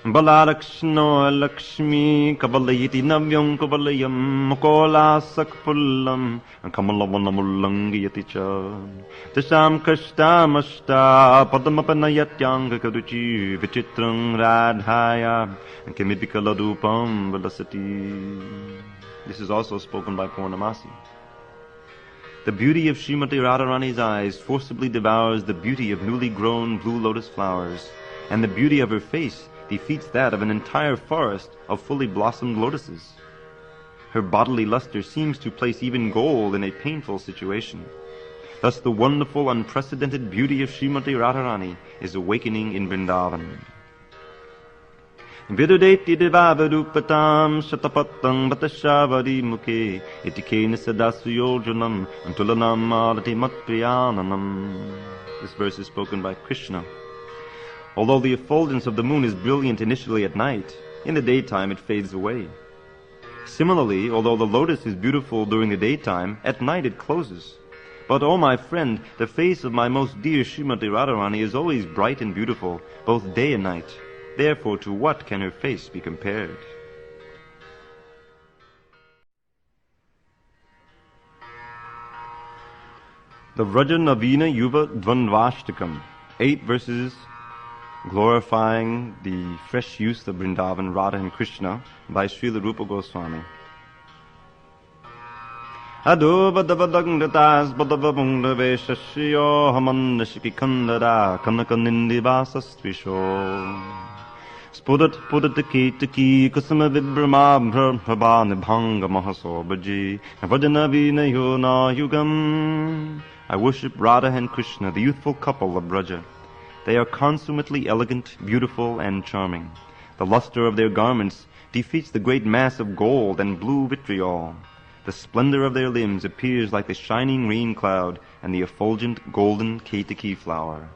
Balarakshno Lakshmi Kabalayiti Navyam Kabalayam Mukola Sakpullam Kamalavanamullangi Yaticha Tasham Kashtamashta Padamapanayatyanga Kaduchi Vichitrang Radhaya Kimipikaladupam Velasati. This is also spoken by Purnamasi. The beauty of Srimati Radharani's eyes forcibly devours the beauty of newly grown blue lotus flowers, and the beauty of her face defeats that of an entire forest of fully blossomed lotuses. Her bodily luster seems to place even gold in a painful situation. Thus the wonderful, unprecedented beauty of Srimati Radharani is awakening in Vrindavan. Vidudeti devavarupatam shatapatam batashavari mukhe itikena sadasuyojanam antulanam marati matpriyananam. This verse is spoken by Krishna. Although the effulgence of the moon is brilliant initially at night, in the daytime it fades away. Similarly, although the lotus is beautiful during the daytime, at night it closes. But, oh my friend, the face of my most dear Srimati Radharani is always bright and beautiful, both day and night. Therefore, to what can her face be compared? The Vraja Navina Yuva Dvandvashtakam, 8 verses glorifying the fresh youth of Vrindavan, Radha and Krishna, by Srila Rupa Goswami. Ado badavadagnatas badavabungdave shashiyo hamannashiki kandada kanakanindivasastrisho Spudat pudataki kusama vibrama bhrabha nibhanga mahaso bhaji Vajanavina yona yugam. I worship Radha and Krishna, the youthful couple of Vraja. They are consummately elegant, beautiful, and charming. The luster of their garments defeats the great mass of gold and blue vitriol. The splendor of their limbs appears like the shining rain cloud and the effulgent golden Caitanya flower.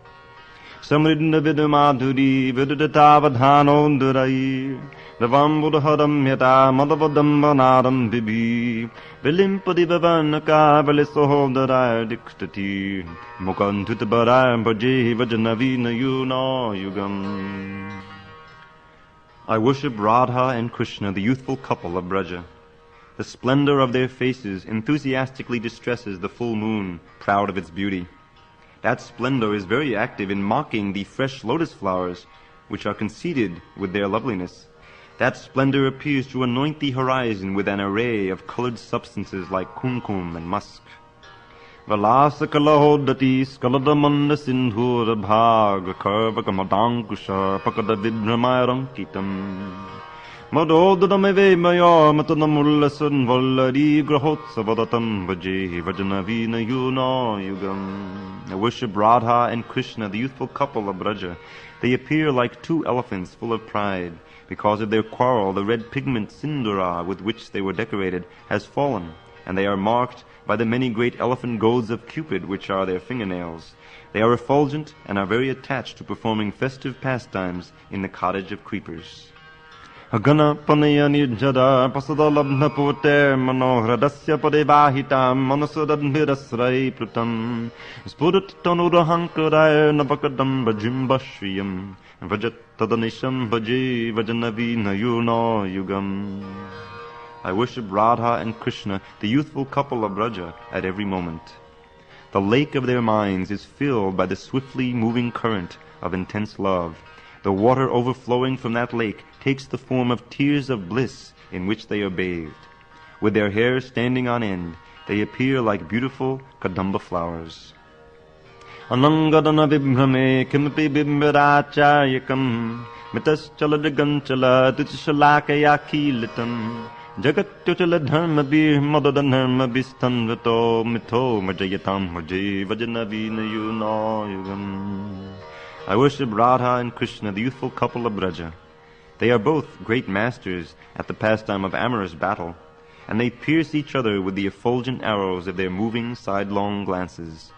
Samridna vidumadhuri vidudatavadhanondurai Davambudharam yata madavadambanadam bibi Vilimpadi vavanaka valisohodarai diktati Mukantutabarai bhaji vajanavina yuna yugam. I worship Radha and Krishna, the youthful couple of Vraja. The splendor of their faces enthusiastically distresses the full moon, proud of its beauty. That splendor is very active in mocking the fresh lotus flowers, which are conceited with their loveliness. That splendor appears to anoint the horizon with an array of colored substances like kumkum and musk. Valasa kalahodati skaladamanda sindhura bhaga karvakamadangkusha pakada vibhramayarankitam. Madodadameve maya matanamullasan vallari grahotsavadatam vaje vajanavina yuna yugam. I worship Radha and Krishna, the youthful couple of Vraja. They appear like 2 elephants full of pride. Because of their quarrel, the red pigment sindura with which they were decorated has fallen, and they are marked by the many great elephant goads of Cupid, which are their fingernails. They are effulgent and are very attached to performing festive pastimes in the cottage of creepers. Agana panaya nirjada pasadalabna poter manohradasya padevahitam manasudadmirasrai prutam spudat tanurahankaraya napakadam bhajimbashriyam vajat tadanisham bhaji vajanavina yuna yugam. I worship Radha and Krishna, the youthful couple of Vraja, at every moment. The lake of their minds is filled by the swiftly moving current of intense love. The water overflowing from that lake takes the form of tears of bliss in which they are bathed. With their hair standing on end, they appear like beautiful kadamba flowers. Anangadana vibhrame kimapi bimbiracharyakam mitaschaladiganchala tutishalakayakilitam jagatyuchala dharma bir madadadharma bistanvato mito majayatam maje vajanavina yuna yugam. I worship Radha and Krishna, the youthful couple of Vraja. They are both great masters at the pastime of amorous battle, and they pierce each other with the effulgent arrows of their moving sidelong glances.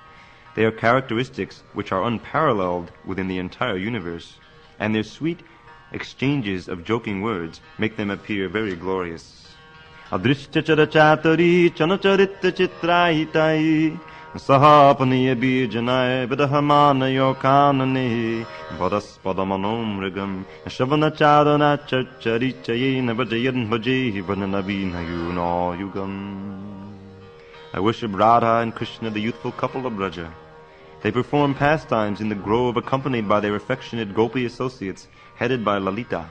They are characteristics which are unparalleled within the entire universe, and their sweet exchanges of joking words make them appear very glorious. Adrishtachara chatari chanacharita chitrahitai Sahapaniya bijanay vidahamanayo kanane Vadaspadamanomrigam Shavanachadana chacharichayena vajayan vajehi vananavina yuna yugam. I worship Radha and Krishna, the youthful couple of Vraja. They perform pastimes in the grove accompanied by their affectionate Gopi associates headed by Lalita.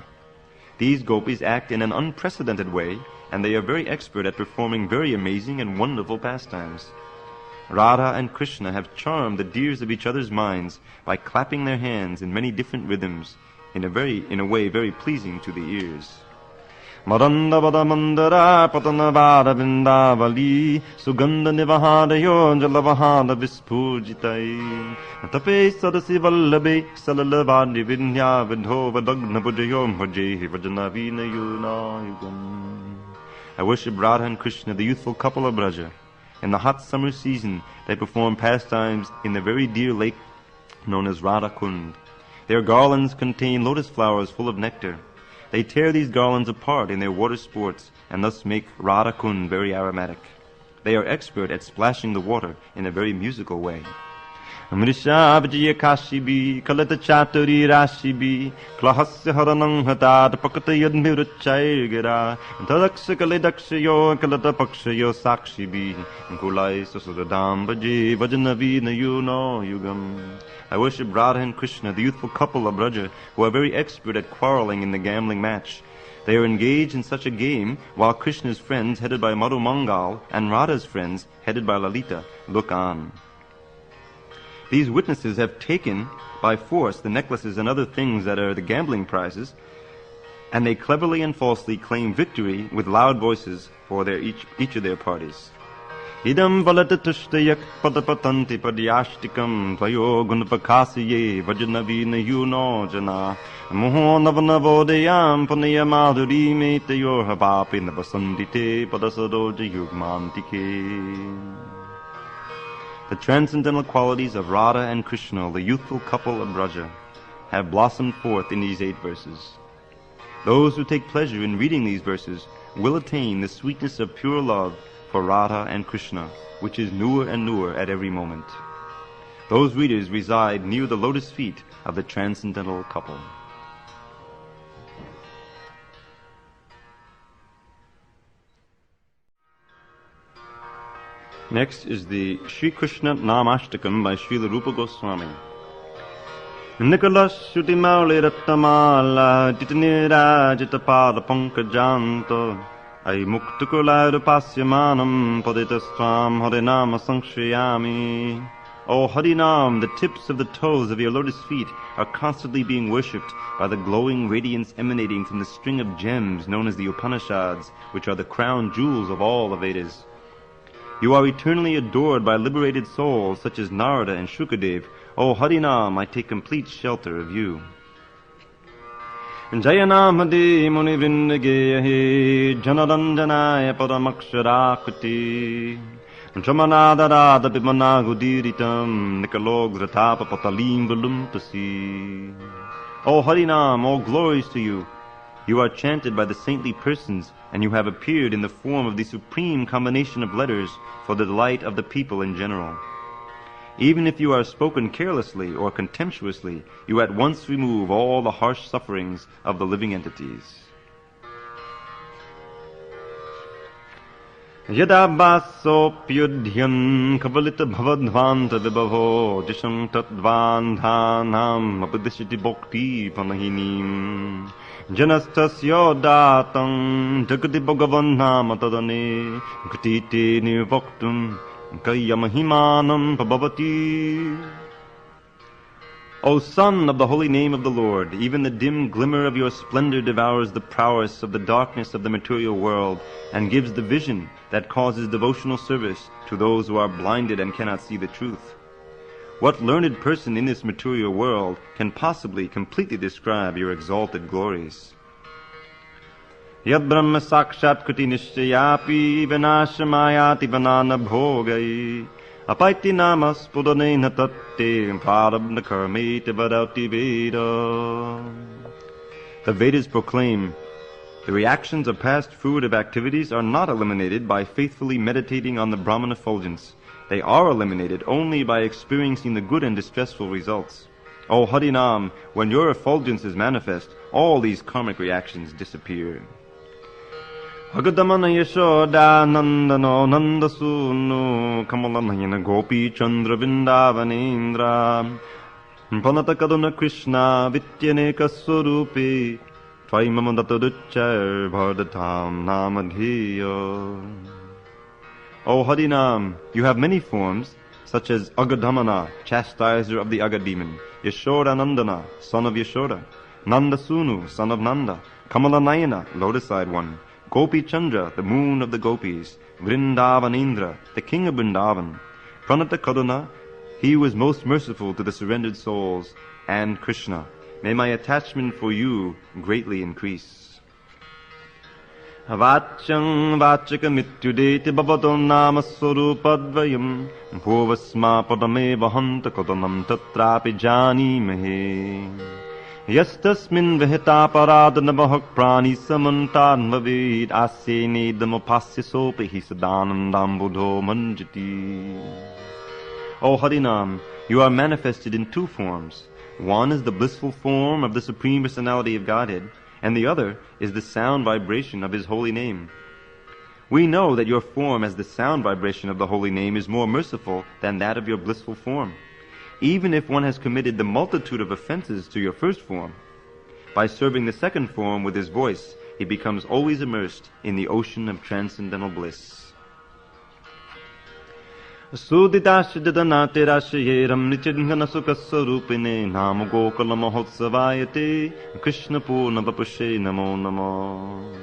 These Gopis act in an unprecedented way, and they are very expert at performing very amazing and wonderful pastimes. Radha and Krishna have charmed the dears of each other's minds by clapping their hands in many different rhythms in a way very pleasing to the ears. Madanda Vadamandara Patanavada Vindavali Sugandha Nivahadayo Jalavahada Vispujitai Tape Sadasi Vallabe Salalavadi Vinya Vidho Vadagna Bujayom Vajehi Vajanavina Yuna Yugam. I worship Radha and Krishna, the youthful couple of Vraja. In the hot summer season, they perform pastimes in the very dear lake known as Radha Kund. Their garlands contain lotus flowers full of nectar. They tear these garlands apart in their water sports and thus make Radha Kund very aromatic. They are expert at splashing the water in a very musical way. Mrishabjiya kashibi, kalata chaturi rashibi, klahasya haranang hatad, pakatayad miruchaygira, tadaksha kalidakshayo, kalata pakshayo sakshibi, kulai susudam bhaji, vajanavi nayuno yugam. I worship Radha and Krishna, the youthful couple of Vraja, who are very expert at quarreling in the gambling match. They are engaged in such a game, while Krishna's friends, headed by Madhu Mangal, and Radha's friends, headed by Lalita, look on. These witnesses have taken by force the necklaces and other things that are the gambling prizes, and they cleverly and falsely claim victory with loud voices for each of their parties. Idam valatatushthayak padapatanti padyashtikam tvayo gunapakasiye vajanavina yuno jana moho navanavodayam panayamaduri metayor hapapi navasandite padasadoja yugmantike. The transcendental qualities of Radha and Krishna, the youthful couple of Vraja, have blossomed forth in these 8 verses. Those who take pleasure in reading these verses will attain the sweetness of pure love for Radha and Krishna, which is newer and newer at every moment. Those readers reside near the lotus feet of the transcendental couple. Next is the Sri Krishna Namashtakam by Srila Rupa Goswami. Nikolas Shutimali Rattamala Titanira Jitapada Pankajanto Ay Muktukulaidu Pasyamanam Paditastram Harinama Sankshayami. O Harinam, the tips of the toes of your lotus feet are constantly being worshipped by the glowing radiance emanating from the string of gems known as the Upanishads, which are the crown jewels of all the Vedas. You are eternally adored by liberated souls such as Narada and Shukadev. O Harinam, I take complete shelter of you. Jayanam Hadi Muni Vrindageyahe Janaranjanaya Paramaksharakati Jamanadara Bimanagodiritam Nikalogratapa Patalim Volumpasi. O Harinam, all glories to you. You are chanted by the saintly persons, and you have appeared in the form of the supreme combination of letters for the delight of the people in general. Even if you are spoken carelessly or contemptuously, you at once remove all the harsh sufferings of the living entities. Yada basopyudhyan kavalita bhavadvanta vibhavo jisham tatvandhanam apadishiti bhakti panahinim janastasya datam jagati bhagavanam tadane gutite nivaktum kayamahimanam pabhavati. O Son of the holy name of the Lord, even the dim glimmer of your splendor devours the prowess of the darkness of the material world and gives the vision that causes devotional service to those who are blinded and cannot see the truth. What learned person in this material world can possibly completely describe your exalted glories? Yad brahma sakshat kuti nishchayapi vinashamayati vanana bhogai apaiti namas pudane natatte prarabdha karmete vadauti veda. The Vedas proclaim, the reactions of past fruitive activities are not eliminated by faithfully meditating on the Brahman effulgence. They are eliminated only by experiencing the good and distressful results. O Harinam, when your effulgence is manifest, all these karmic reactions disappear. Agadamana Yashoda Nandano Nandasunu Kamalanayana Gopi Chandra Vindavanindra Panata Kaduna Krishna Vityaneka Surupi Tvaimamandataduchar Bhardatam Namadhiya. O Harinam, you have many forms, such as Agadamana, chastiser of the Agad demon, Yashoda Nandana, son of Yashoda, Nandasunu, son of Nanda, Kamalanayana, lotus-eyed one, Gopi Chandra, the moon of the gopis, Vrindavanindra, the king of Vrindavan, Pranata Kaduna, he who is most merciful to the surrendered souls, and Krishna. May my attachment for you greatly increase. Vachang vachaka mityudeti bhavatam nama swarupadvayam bhuvasma padame vahanta kadanam tatrapi jani mahe Yastasmin vihita paradhanabhak prani samantan vavid asene damapasya sopahi sadanandam buddho manjati. O Harinam, you are manifested in two forms. One is the blissful form of the Supreme Personality of Godhead, and the other is the sound vibration of His holy name. We know that your form as the sound vibration of the holy name is more merciful than that of your blissful form, even if one has committed the multitude of offenses to your first form. By serving the second form with his voice, he becomes always immersed in the ocean of transcendental bliss. Suditashidanatirashi nichingana sukasarupine namo gokala mahotsavayate Krishna purna vapushe namo namo.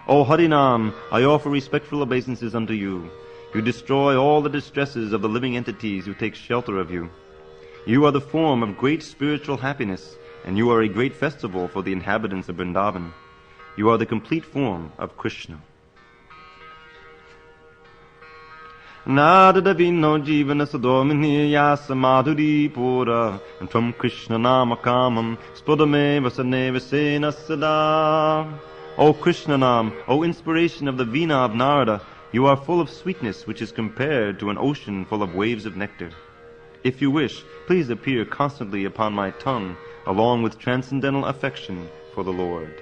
O Harinam, I offer respectful obeisances unto you. You destroy all the distresses of the living entities who take shelter of you. You are the form of great spiritual happiness, and you are a great festival for the inhabitants of Vrindavan. You are the complete form of Krishna. Nada vino jivana sadomini yasa madhuri pura tvam Krishna namakamam spodame vasane vasena sada. O Krishnanam, O inspiration of the Veena of Narada, you are full of sweetness which is compared to an ocean full of waves of nectar. If you wish, please appear constantly upon my tongue along with transcendental affection for the Lord.